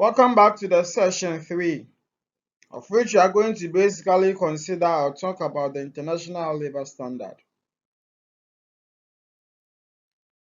Welcome back to the session 3, of which we are going to basically consider or talk about the International Labour Standard.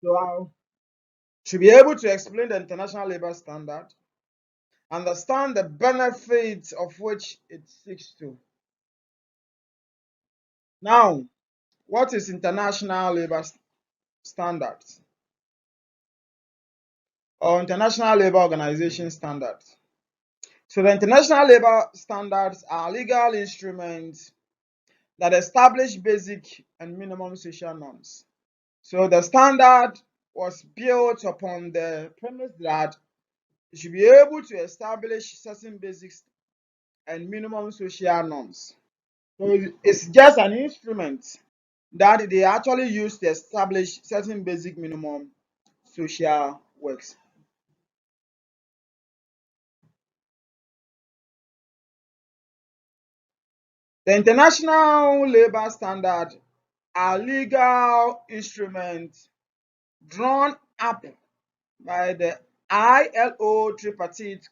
So to be able to explain the International Labour Standard, understand the benefits of which it seeks to. Now, what is International Labour Standards or International Labour Organization Standards? So the International Labour Standards are legal instruments that establish basic and minimum social norms. So the standard was built upon the premise that you should be able to establish certain basics and minimum social norms. So it's just an instrument that they actually use to establish certain basic minimum social works. The International Labour Standard are legal instruments drawn up by the ILO tripartite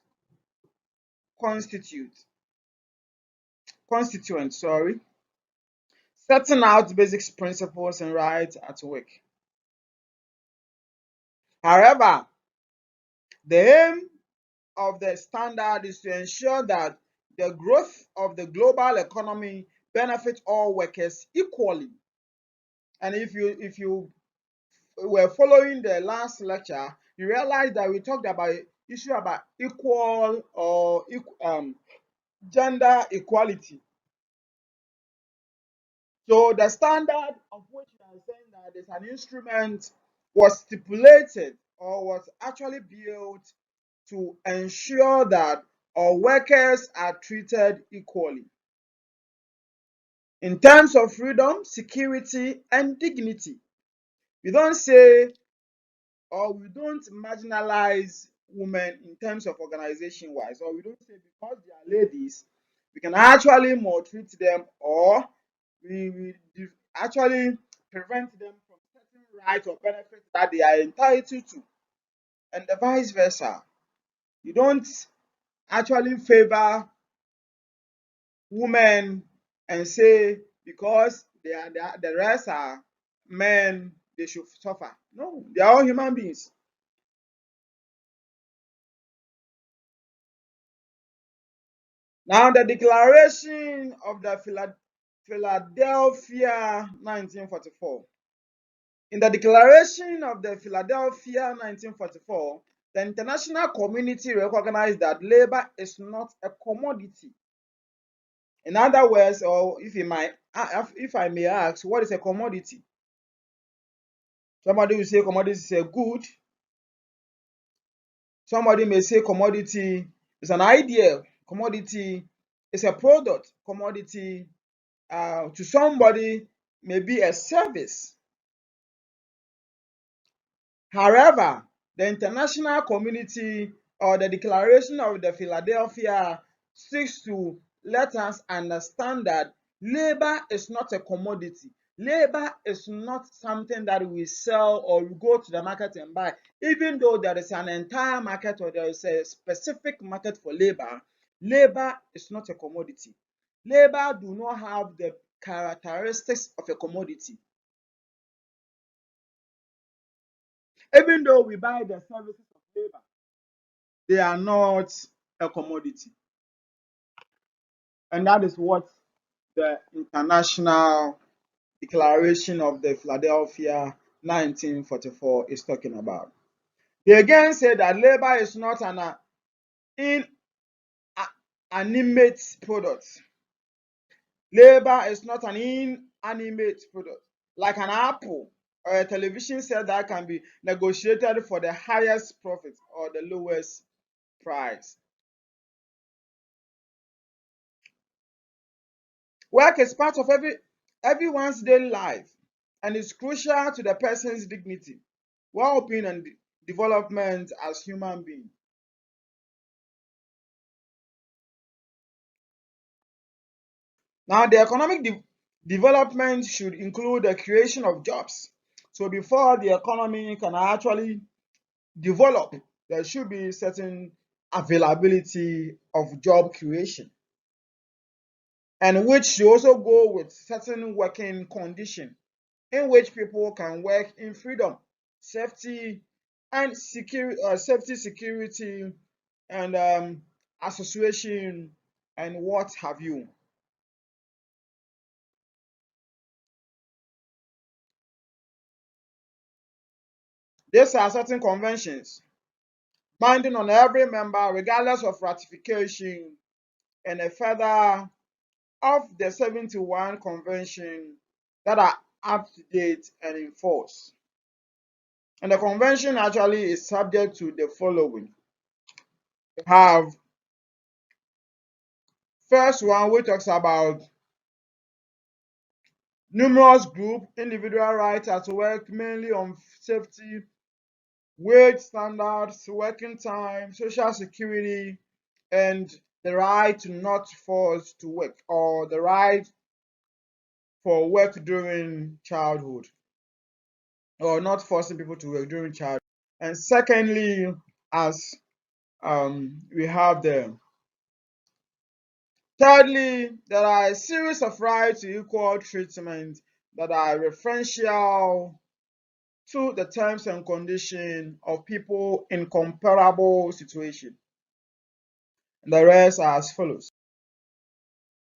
constituent, setting out basic principles and rights at work. However, the aim of the standard is to ensure that the growth of the global economy benefits all workers equally. And if you were following the last lecture, you realize that we talked about issue about equal or gender equality. So the standard of which we are saying that is an instrument was stipulated or was actually built to ensure that all workers are treated equally in terms of freedom, security, and dignity. We don't say or we don't marginalize women in terms of organization wise, or we don't say because they are ladies, we can actually maltreat them or we actually prevent them from certain rights or benefits that they are entitled to, and the vice versa. You don't actually favor women and say because the rest are men, they should suffer. No, they are all human beings. Now, the Declaration of the Philadelphia 1944. In the Declaration of the Philadelphia 1944, the international community recognized that labor is not a commodity. In other words, or if I may ask, what is a commodity? Somebody will say commodity is a good. Somebody may say commodity is an idea. Commodity is a product. Commodity to somebody may be a service. However, the international community or the Declaration of the Philadelphia seeks to let us understand that labor is not a commodity. Labor is not something that we sell or we go to the market and buy. Even though there is an entire market or there is a specific market for labor, labor is not a commodity. Labor do not have the characteristics of a commodity. Even though we buy the services of labor, they are not a commodity. And that is what the International Declaration of the Philadelphia 1944 is talking about. They again say that labor is not an inanimate product. Labor is not an inanimate product, like an apple or a television set that can be negotiated for the highest profit or the lowest price. Work is part of everyone's daily life and is crucial to the person's dignity, well-being, and development as human beings. Now, the economic development should include the creation of jobs. So before the economy can actually develop, there should be certain availability of job creation, and which should also go with certain working condition in which people can work in freedom, safety, and security, and association, and what have you. These are certain conventions binding on every member regardless of ratification, and a further of the 71 convention that are up to date and in force. And the convention actually is subject to the following. We have first one, which talks about numerous group individual rights at work, mainly on safety, wage standards, working time, social security, and the right to not force to work, or the right for work during childhood, or not forcing people to work during childhood. And secondly, as we have the thirdly, there are a series of rights to equal treatment that are referential to the terms and conditions of people in comparable situations. And the rest are as follows.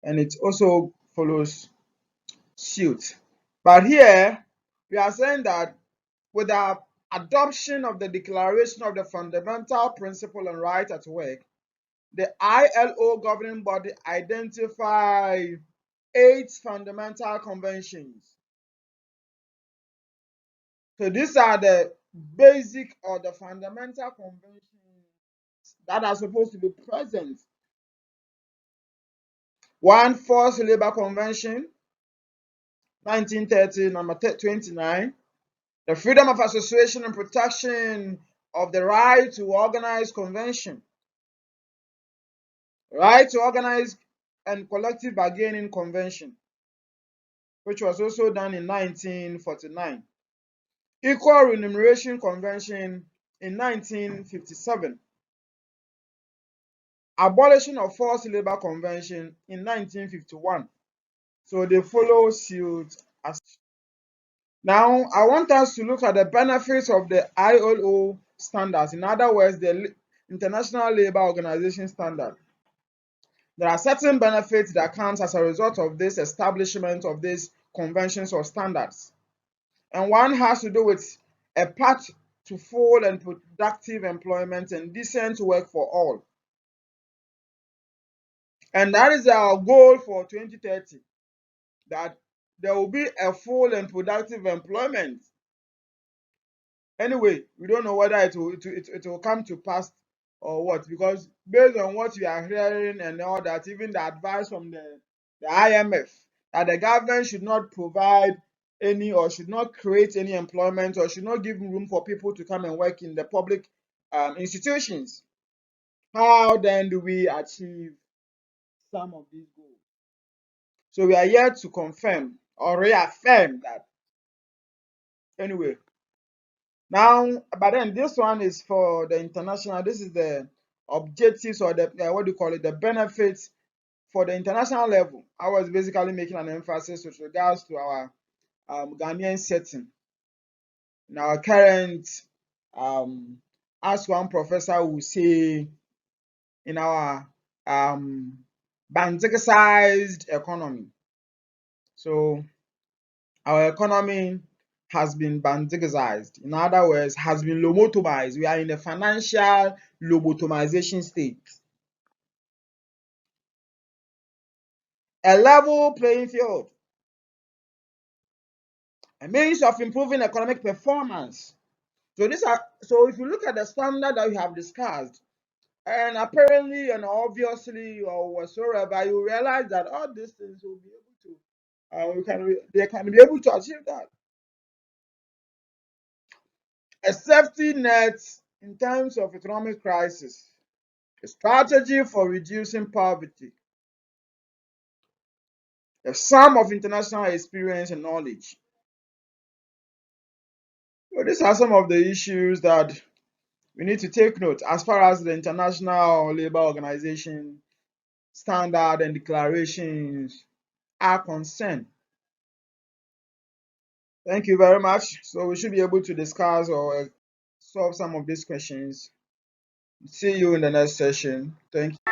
And it also follows suit. But here, we are saying that with the adoption of the Declaration of the Fundamental Principle and Right at Work, the ILO governing body identify 8 fundamental conventions. So these are the basic or the fundamental conventions that are supposed to be present. One, Forced Labor Convention, 1930, number 29. The Freedom of Association and Protection of the Right to Organize Convention. Right to Organize and Collective Bargaining Convention, which was also done in 1949. Equal Remuneration Convention in 1957. Abolition of Forced Labor Convention in 1951. So they follow suit as. Now, I want us to look at the benefits of the ILO standards. In other words, the International Labour Organization standard. There are certain benefits that comes as a result of this establishment of these conventions or standards. And one has to do with a path to full and productive employment and decent work for all. And that is our goal for 2030, that there will be a full and productive employment. Anyway, we don't know whether it will come to pass or what, because based on what we are hearing and all that, even the advice from the IMF, that the government should not provide any, or should not create any employment, or should not give room for people to come and work in the public institutions. How then do we achieve some of these goals? So we are here to confirm or reaffirm that. Anyway, now, but then this one is for the international. This is the objectives, or the what do you call it, the benefits for the international level. I was basically making an emphasis with regards to our Ghanaian setting. In our current, as one professor will say, in our bandigized economy. So our economy has been bandigized. In other words, has been lobotomized. We are in a financial lobotomization state. A level playing field, a means of improving economic performance. So if you look at the standard that we have discussed, and apparently and obviously or whatsoever, you realize that all these things will be able to, they can be able to achieve that. A safety net in times of economic crisis, a strategy for reducing poverty, a sum of international experience and knowledge. So these are some of the issues that we need to take note as far as the International Labour Organization standard and declarations are concerned. Thank you very much. So we should be able to discuss or solve some of these questions. See you in the next session. Thank you.